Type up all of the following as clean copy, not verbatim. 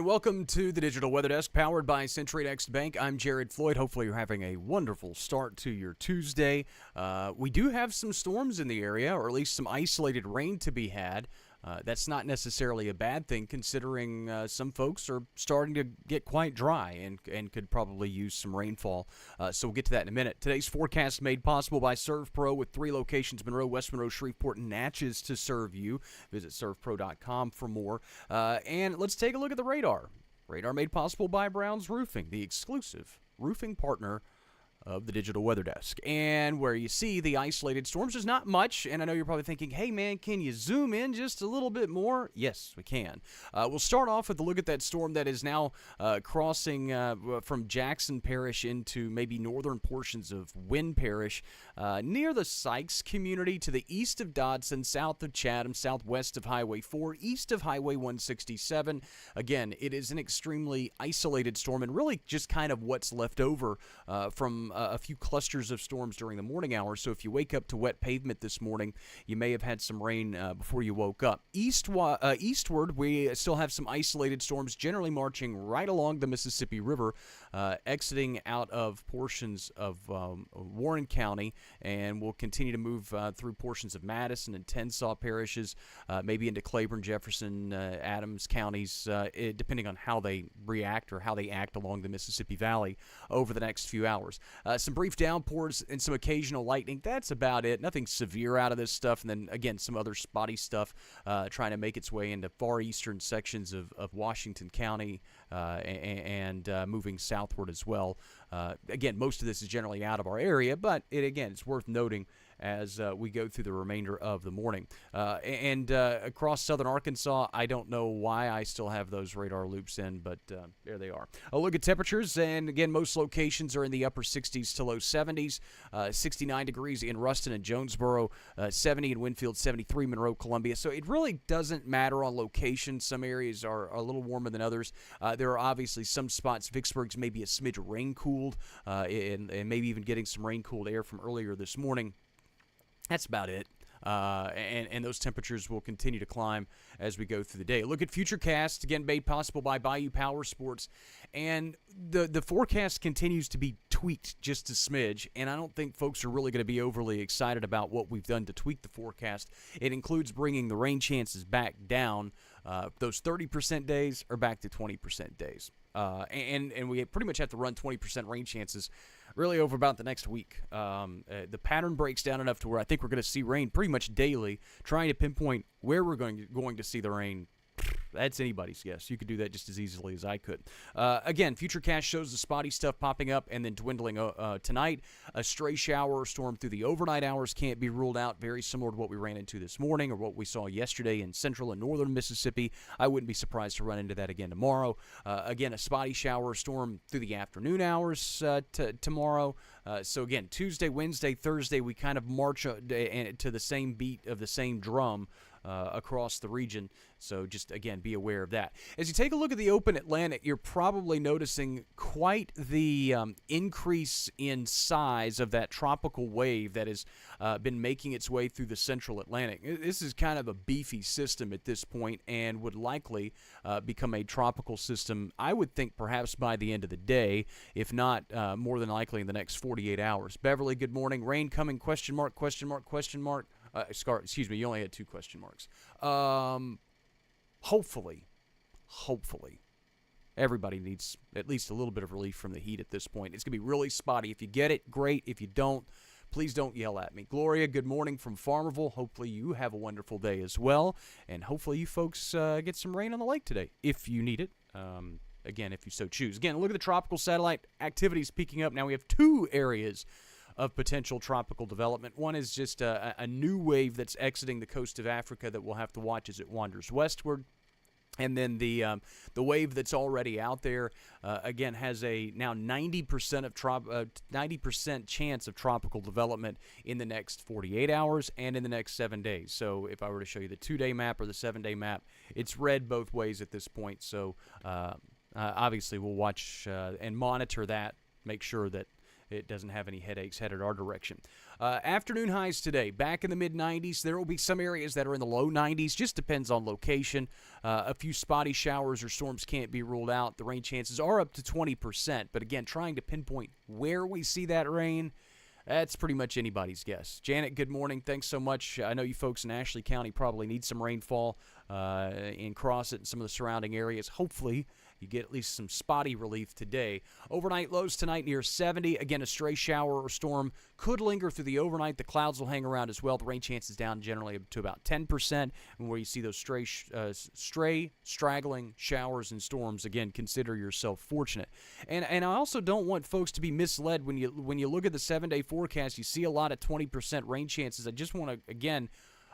welcome to the Digital Weather Desk, powered by Century Next Bank. I'm Jared Floyd. Hopefully you're having a wonderful start to your Tuesday. We do have some storms in the area, or at least some isolated rain to be had. That's not necessarily a bad thing, considering some folks are starting to get quite dry and could probably use some rainfall. So we'll get to that in a minute. Today's forecast made possible by ServPro, with 3 locations: Monroe, West Monroe, Shreveport, and Natchez to serve you. Visit servpro.com for more. And let's take a look at the radar. Radar made possible by Brown's Roofing, the exclusive roofing partner of the Digital Weather Desk. And where you see the isolated storms, there's not much. And I know you're probably thinking, hey man, can you zoom in just a little bit more? Yes, we can. We'll start off with a look at that storm that is now crossing from Jackson Parish into maybe northern portions of Wynn Parish, near the Sykes community, to the east of Dodson, south of Chatham, southwest of Highway 4, east of Highway 167. Again, it is an extremely isolated storm, and really just kind of what's left over from a few clusters of storms during the morning hours. So if you wake up to wet pavement this morning, you may have had some rain before you woke up. Eastward, we still have some isolated storms generally marching right along the Mississippi River, exiting out of portions of Warren County, and will continue to move through portions of Madison and Tensas parishes, maybe into Claiborne, Jefferson, Adams counties, depending on how they react or how they act along the Mississippi Valley over the next few hours. Some brief downpours and some occasional lightning. That's about it. Nothing severe out of this stuff. And then, again, some other spotty stuff trying to make its way into far eastern sections of Washington County and moving southward as well. Again, most of this is generally out of our area, but it's worth noting as we go through the remainder of the morning. Across southern Arkansas, I don't know why I still have those radar loops in, but there they are. A look at temperatures, and again, most locations are in the upper 60s to low 70s. 69 degrees in Ruston and Jonesboro, 70 in Winfield, 73 Monroe, Columbia. So it really doesn't matter on location. Some areas are a little warmer than others. There are obviously some spots. Vicksburg's maybe a smidge rain-cooled, and maybe even getting some rain-cooled air from earlier this morning. That's about it. And those temperatures will continue to climb as we go through the day. Look at Futurecast, again made possible by Bayou Power Sports, and the forecast continues to be tweaked just a smidge, and I don't think folks are really going to be overly excited about what we've done to tweak the forecast. It includes bringing the rain chances back down. Those 30% days are back to 20% days. And we pretty much have to run 20% rain chances really over about the next week. The pattern breaks down enough to where I think we're going to see rain pretty much daily. Trying to pinpoint where we're going to see the rain, that's anybody's guess. You could do that just as easily as I could. Again, Futurecast shows the spotty stuff popping up and then dwindling tonight. A stray shower or storm through the overnight hours can't be ruled out, very similar to what we ran into this morning or what we saw yesterday in central and northern Mississippi. I wouldn't be surprised to run into that again tomorrow. Again, a spotty shower or storm through the afternoon hours tomorrow. So again, Tuesday, Wednesday, Thursday, we kind of march to the same beat of the same drum across the region. So just, again, be aware of that. As you take a look at the open Atlantic, you're probably noticing quite the increase in size of that tropical wave that has been making its way through the central Atlantic. This is kind of a beefy system at this point and would likely become a tropical system, I would think, perhaps by the end of the day, if not more than likely in the next 48 hours. Beverly, good morning. Rain coming, question mark, question mark, question mark. Excuse me, you only had 2 question marks. Hopefully, everybody needs at least a little bit of relief from the heat at this point. It's going to be really spotty. If you get it, great. If you don't, please don't yell at me. Gloria, good morning from Farmerville. Hopefully you have a wonderful day as well. And hopefully you folks get some rain on the lake today, if you need it. Again, if you so choose. Again, look at the tropical satellite activities peaking up. Now we have 2 areas of potential tropical development. One is just a new wave that's exiting the coast of Africa that we'll have to watch as it wanders westward. And then the wave that's already out there, again, has a now 90% chance of tropical development in the next 48 hours and in the next 7 days. So if I were to show you the 2-day map or the 7-day map, it's red both ways at this point. So obviously we'll watch and monitor that, make sure that it doesn't have any headaches headed our direction. Afternoon highs today, back in the mid-90s. There will be some areas that are in the low 90s. Just depends on location. A few spotty showers or storms can't be ruled out. The rain chances are up to 20%. But again, trying to pinpoint where we see that rain, that's pretty much anybody's guess. Janet, good morning. Thanks so much. I know you folks in Ashley County probably need some rainfall in Crossett and some of the surrounding areas. Hopefully, you get at least some spotty relief today. Overnight lows tonight near 70. Again, a stray shower or storm could linger through the overnight. The clouds will hang around as well. The rain chances down generally to about 10%. And where you see those stray, straggling showers and storms, again, consider yourself fortunate. And I also don't want folks to be misled when you look at the 7-day forecast. You see a lot of 20% rain chances. I just want to, again,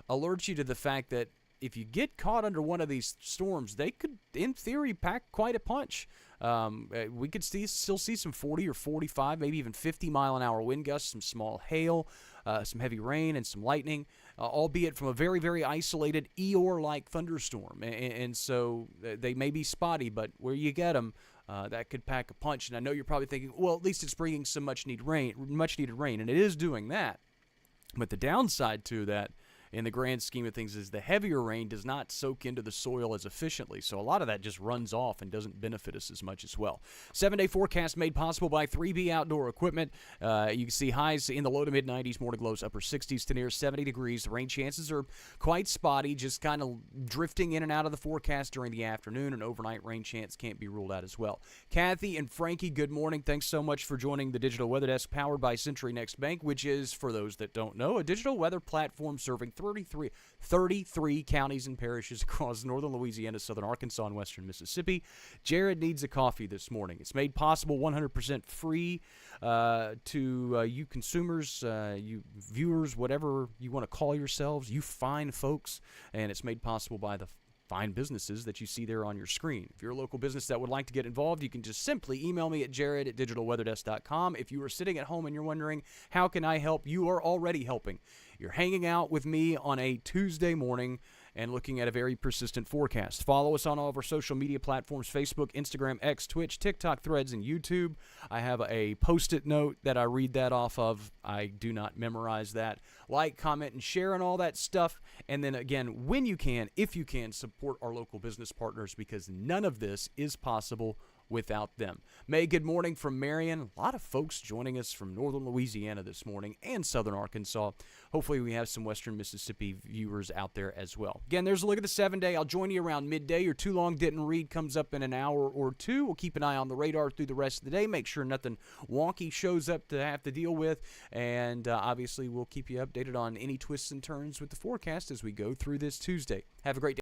alert you to the fact that if you get caught under one of these storms, they could, in theory, pack quite a punch. We could still see some 40 or 45, maybe even 50-mile-an-hour wind gusts, some small hail, some heavy rain, and some lightning, albeit from a very, very isolated Eeyore-like thunderstorm. And so they may be spotty, but where you get them, that could pack a punch. And I know you're probably thinking, well, at least it's bringing some much-needed rain, and it is doing that. But the downside to that, in the grand scheme of things, is the heavier rain does not soak into the soil as efficiently. So a lot of that just runs off and doesn't benefit us as much as well. 7-day forecast made possible by 3B Outdoor Equipment. You can see highs in the low to mid-90s, morning lows upper 60s to near 70 degrees. The rain chances are quite spotty, just kind of drifting in and out of the forecast during the afternoon. An overnight rain chance can't be ruled out as well. Kathy and Frankie, good morning. Thanks so much for joining the Digital Weather Desk powered by Century Next Bank, which is, for those that don't know, a digital weather platform serving 33 counties and parishes across northern Louisiana, southern Arkansas, and western Mississippi. Jared needs a coffee this morning. It's made possible 100% free to you consumers, you viewers, whatever you want to call yourselves, you fine folks, and it's made possible by the fine businesses that you see there on your screen. If you're a local business that would like to get involved, you can just simply email me at jared@digitalweatherdesk.com. If you are sitting at home and you're wondering, how can I help? You are already helping. You're hanging out with me on a Tuesday morning and looking at a very persistent forecast. Follow us on all of our social media platforms: Facebook, Instagram, X, Twitch, TikTok, Threads, and YouTube. I have a Post-it note that I read that off of. I do not memorize that. Like, comment, and share and all that stuff. And then again, when you can, if you can, support our local business partners, because none of this is possible without them. May, good morning from Marion. A lot of folks joining us from northern Louisiana this morning and southern Arkansas. Hopefully we have some western Mississippi viewers out there as well. Again, there's a look at the 7-day. I'll join you around midday. Your Too Long Didn't Read comes up in an hour or two. We'll keep an eye on the radar through the rest of the day. Make sure nothing wonky shows up to have to deal with. And obviously we'll keep you updated on any twists and turns with the forecast as we go through this Tuesday. Have a great day.